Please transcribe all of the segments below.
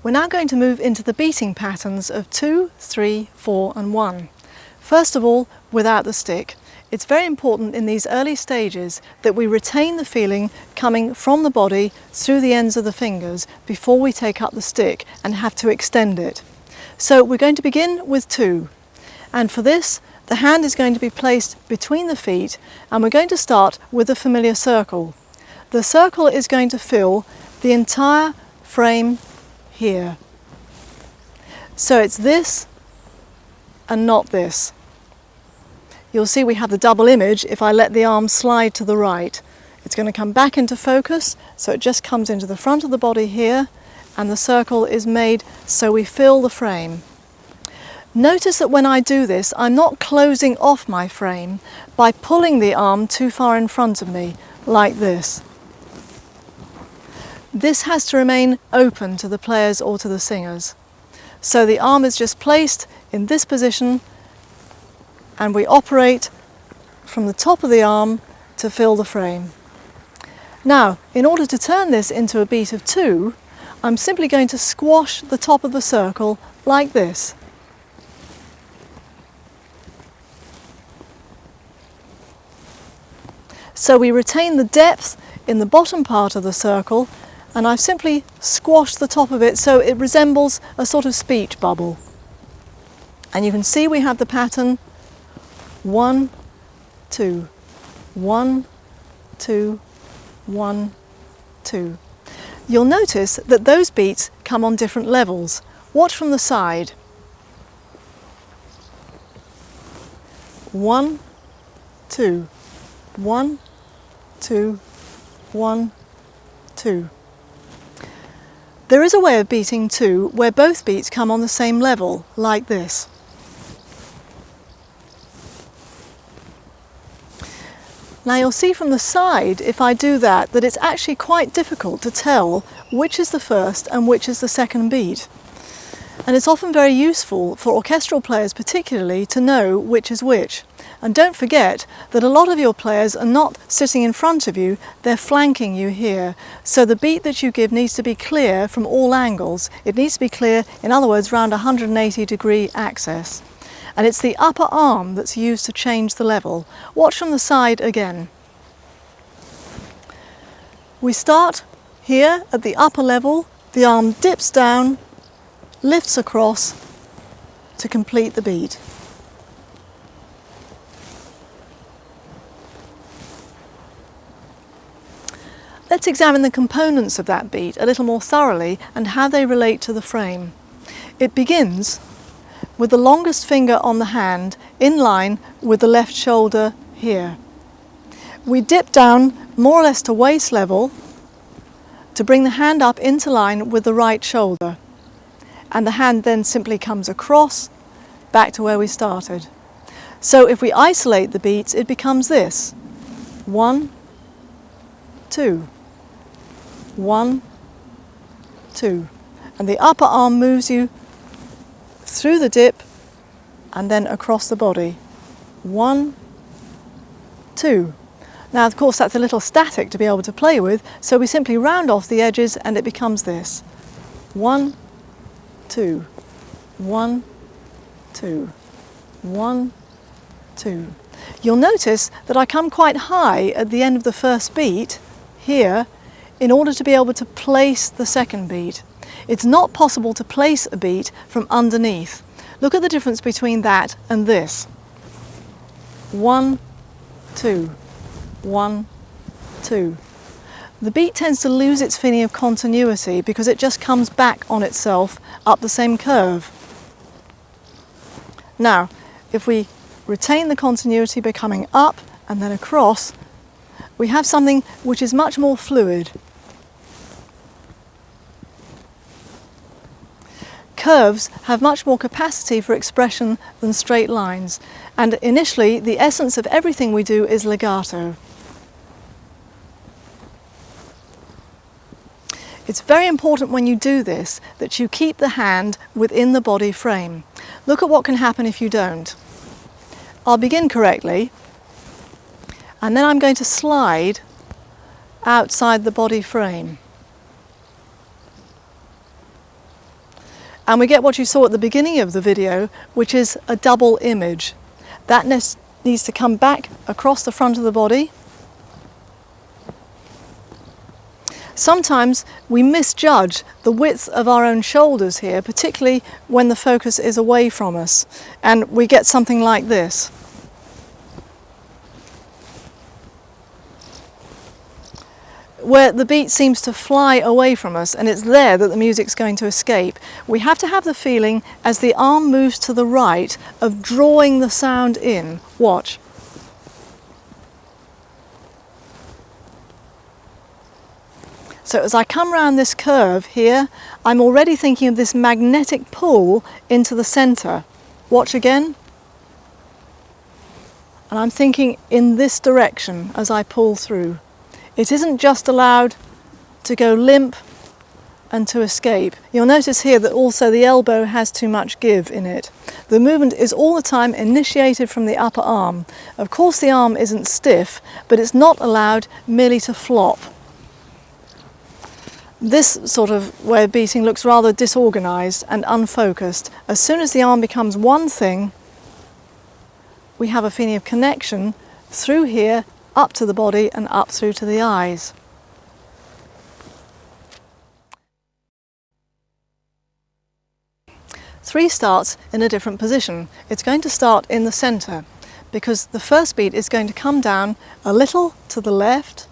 We're now going to move into the beating patterns of 2, 3, 4 and 1. First of all, without the stick. It's very important in these early stages that we retain the feeling coming from the body through the ends of the fingers before we take up the stick and have to extend it. So we're going to begin with 2, and for this the hand is going to be placed between the feet, and we're going to start with the familiar circle. The circle is going to fill the entire frame here. So it's this and not this. You'll see we have the double image if I let the arm slide to the right. It's going to come back into focus, so it just comes into the front of the body here, and the circle is made so we fill the frame. Notice that when I do this, I'm not closing off my frame by pulling the arm too far in front of me, like this. This has to remain open to the players or to the singers. So the arm is just placed in this position, and we operate from the top of the arm to fill the frame. Now, in order to turn this into a beat of 2, I'm simply going to squash the top of the circle like this. So we retain the depth in the bottom part of the circle, and I've simply squashed the top of it so it resembles a sort of speech bubble. And you can see we have the pattern 1, 2, 1, 2, 1, 2. You'll notice that those beats come on different levels. Watch from the side. 1, 2, 1, 2, 1, 2. There is a way of beating 2 where both beats come on the same level, like this. Now you'll see from the side, if I do that it's actually quite difficult to tell which is the first and which is the second beat. And it's often very useful for orchestral players particularly to know which is which. And don't forget that a lot of your players are not sitting in front of you, they're flanking you here. So the beat that you give needs to be clear from all angles. It needs to be clear, in other words, round 180-degree axis. And it's the upper arm that's used to change the level. Watch from the side again. We start here at the upper level, the arm dips down, lifts across to complete the beat. Let's examine the components of that beat a little more thoroughly and how they relate to the frame. It begins with the longest finger on the hand in line with the left shoulder here. We dip down more or less to waist level to bring the hand up into line with the right shoulder. And the hand then simply comes across back to where we started. So if we isolate the beats, it becomes this. 1, 2, 1, 2. And the upper arm moves you through the dip and then across the body. 1, 2. Now of course that's a little static to be able to play with, so we simply round off the edges and it becomes this. 1, 2, 1, 2, 1, 2. You'll notice that I come quite high at the end of the first beat here in order to be able to place the second beat. It's not possible to place a beat from underneath. Look at the difference between that and this. 1, 2, 1, 2. The beat tends to lose its feeling of continuity because it just comes back on itself up the same curve. Now, if we retain the continuity by coming up and then across, we have something which is much more fluid. Curves have much more capacity for expression than straight lines, and initially the essence of everything we do is legato. It's very important when you do this that you keep the hand within the body frame. Look at what can happen if you don't. I'll begin correctly, and then I'm going to slide outside the body frame. And we get what you saw at the beginning of the video, which is a double image. That needs to come back across the front of the body. Sometimes we misjudge the width of our own shoulders here, particularly when the focus is away from us, and we get something like this. Where the beat seems to fly away from us, and it's there that the music's going to escape. We have to have the feeling, as the arm moves to the right, of drawing the sound in. Watch. So as I come round this curve here, I'm already thinking of this magnetic pull into the centre. Watch again. And I'm thinking in this direction as I pull through. It isn't just allowed to go limp and to escape. You'll notice here that also the elbow has too much give in it. The movement is all the time initiated from the upper arm. Of course the arm isn't stiff, but it's not allowed merely to flop. This sort of way of beating looks rather disorganised and unfocused. As soon as the arm becomes one thing, we have a feeling of connection through here, up to the body and up through to the eyes. Three starts in a different position. It's going to start in the centre because the first beat is going to come down a little to the left,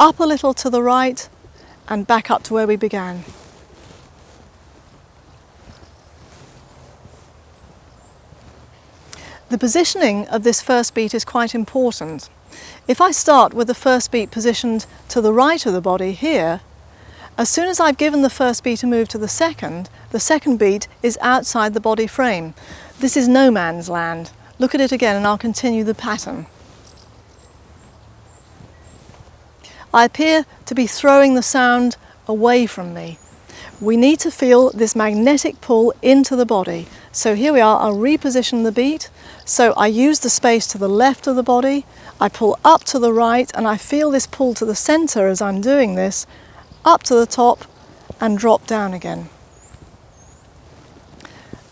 up a little to the right, and back up to where we began. The positioning of this first beat is quite important. If I start with the first beat positioned to the right of the body here, as soon as I've given the first beat a move to the second beat is outside the body frame. This is no man's land. Look at it again and I'll continue the pattern. I appear to be throwing the sound away from me. We need to feel this magnetic pull into the body. So here we are, I'll reposition the beat. So I use the space to the left of the body, I pull up to the right, and I feel this pull to the centre as I'm doing this, up to the top and drop down again.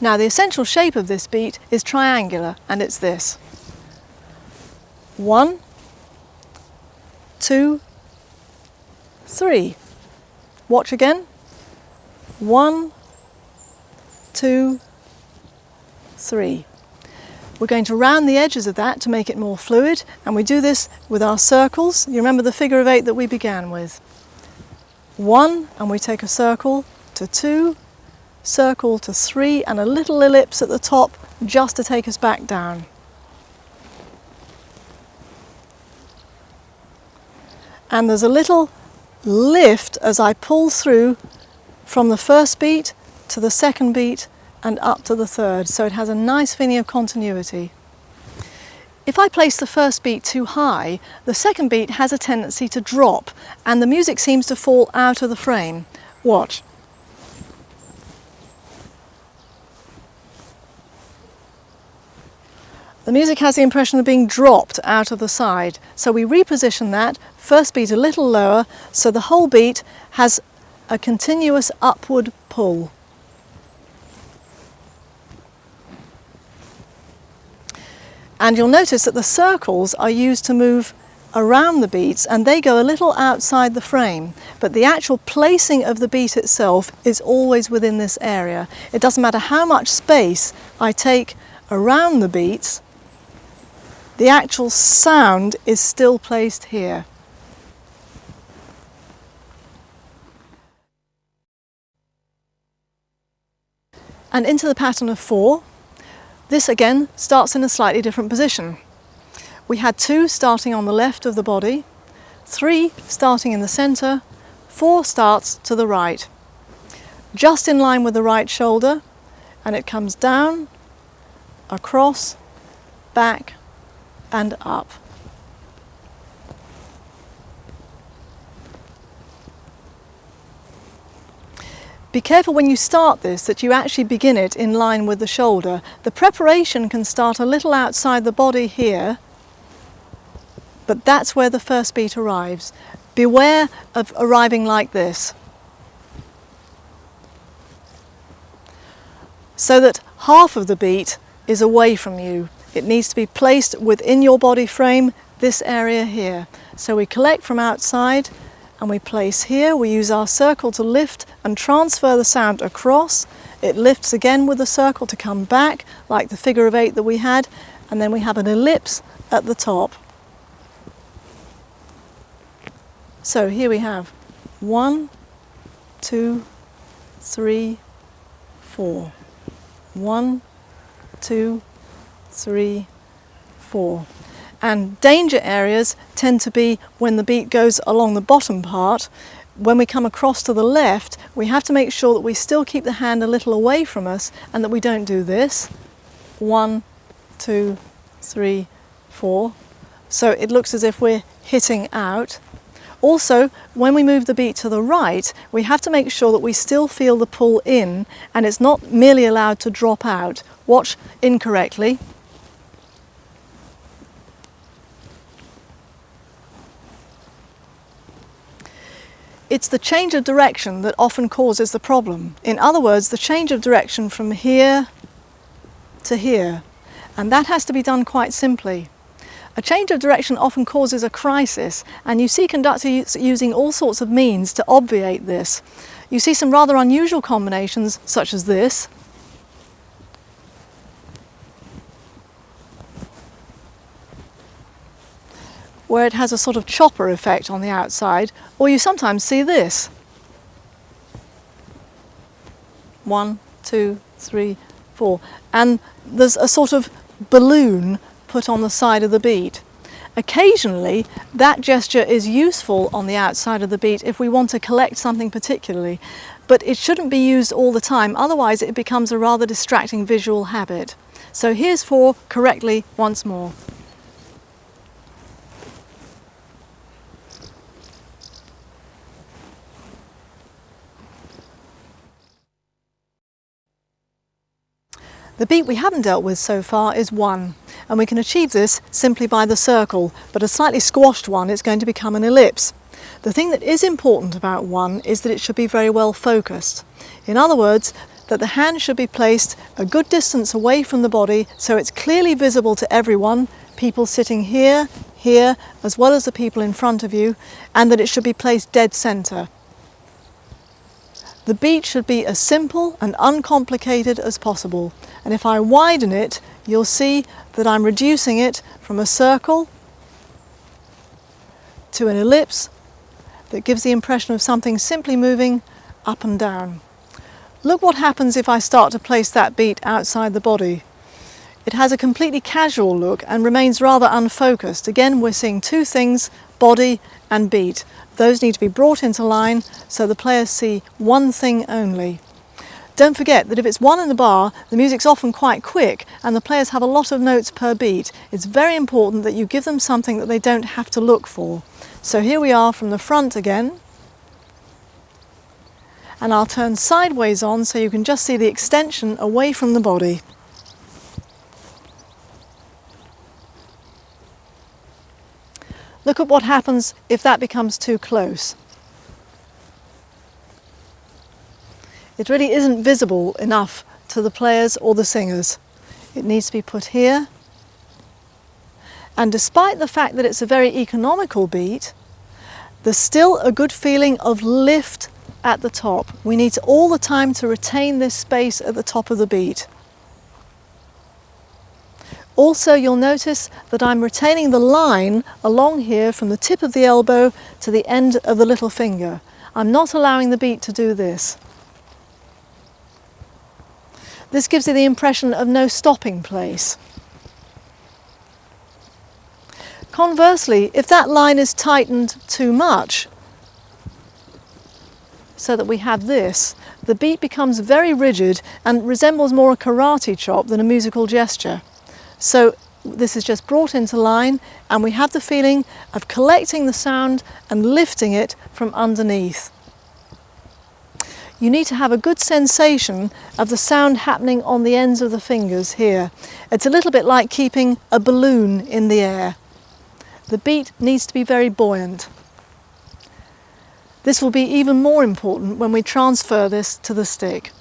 Now the essential shape of this beat is triangular, and it's this. 1, 2, 3. Watch again. 1, 2, 3. We're going to round the edges of that to make it more fluid, and we do this with our circles. You remember the figure of 8 that we began with. 1, and we take a circle to 2, circle to 3, and a little ellipse at the top just to take us back down. And there's a little lift as I pull through from the first beat to the second beat and up to the third, so it has a nice feeling of continuity. If I place the first beat too high, the second beat has a tendency to drop and the music seems to fall out of the frame. Watch. The music has the impression of being dropped out of the side, so we reposition that, first beat a little lower, so the whole beat has a continuous upward pull. And you'll notice that the circles are used to move around the beats and they go a little outside the frame, but the actual placing of the beat itself is always within this area. It doesn't matter how much space I take around the beats, the actual sound is still placed here. And into the pattern of 4. This again starts in a slightly different position. We had 2 starting on the left of the body, 3 starting in the centre, 4 starts to the right. Just in line with the right shoulder, and it comes down, across, back and up. Be careful when you start this that you actually begin it in line with the shoulder. The preparation can start a little outside the body here, but that's where the first beat arrives. Beware of arriving like this. so that half of the beat is away from you. It needs to be placed within your body frame, this area here. So we collect from outside and we place here. We use our circle to lift and transfer the sound across. It lifts again with the circle to come back, like the figure of 8 that we had, and then we have an ellipse at the top. So here we have 1, 2, 3, 4. 1, 2, 3, 4. And danger areas tend to be when the beat goes along the bottom part. When we come across to the left, we have to make sure that we still keep the hand a little away from us and that we don't do this. 1, 2, 3, 4. So it looks as if we're hitting out. Also, when we move the beat to the right, we have to make sure that we still feel the pull in and it's not merely allowed to drop out. Watch incorrectly. It's the change of direction that often causes the problem. In other words, the change of direction from here to here. And that has to be done quite simply. A change of direction often causes a crisis, and you see conductors using all sorts of means to obviate this. You see some rather unusual combinations, such as this. Where it has a sort of chopper effect on the outside, or you sometimes see this. 1, 2, 3, 4. And there's a sort of balloon put on the side of the beat. Occasionally, that gesture is useful on the outside of the beat if we want to collect something particularly, but it shouldn't be used all the time, otherwise it becomes a rather distracting visual habit. So here's 4 correctly once more. The beat we haven't dealt with so far is 1, and we can achieve this simply by the circle, but a slightly squashed one is going to become an ellipse. The thing that is important about 1 is that it should be very well focused. In other words, that the hand should be placed a good distance away from the body so it's clearly visible to everyone, people sitting here, here, as well as the people in front of you, and that it should be placed dead centre. The beat should be as simple and uncomplicated as possible. And if I widen it, you'll see that I'm reducing it from a circle to an ellipse that gives the impression of something simply moving up and down. Look what happens if I start to place that beat outside the body. It has a completely casual look and remains rather unfocused. Again, we're seeing 2 things, body and beat. Those need to be brought into line so the players see one thing only. Don't forget that if it's 1 in the bar, the music's often quite quick and the players have a lot of notes per beat. It's very important that you give them something that they don't have to look for. So here we are from the front again. And I'll turn sideways on so you can just see the extension away from the body. Look at what happens if that becomes too close. It really isn't visible enough to the players or the singers. It needs to be put here. And despite the fact that it's a very economical beat, there's still a good feeling of lift at the top. We need all the time to retain this space at the top of the beat. Also, you'll notice that I'm retaining the line along here from the tip of the elbow to the end of the little finger. I'm not allowing the beat to do this. This gives you the impression of no stopping place. Conversely, if that line is tightened too much, so that we have this, the beat becomes very rigid and resembles more a karate chop than a musical gesture. So this is just brought into line and we have the feeling of collecting the sound and lifting it from underneath. You need to have a good sensation of the sound happening on the ends of the fingers here. It's a little bit like keeping a balloon in the air. The beat needs to be very buoyant. This will be even more important when we transfer this to the stick.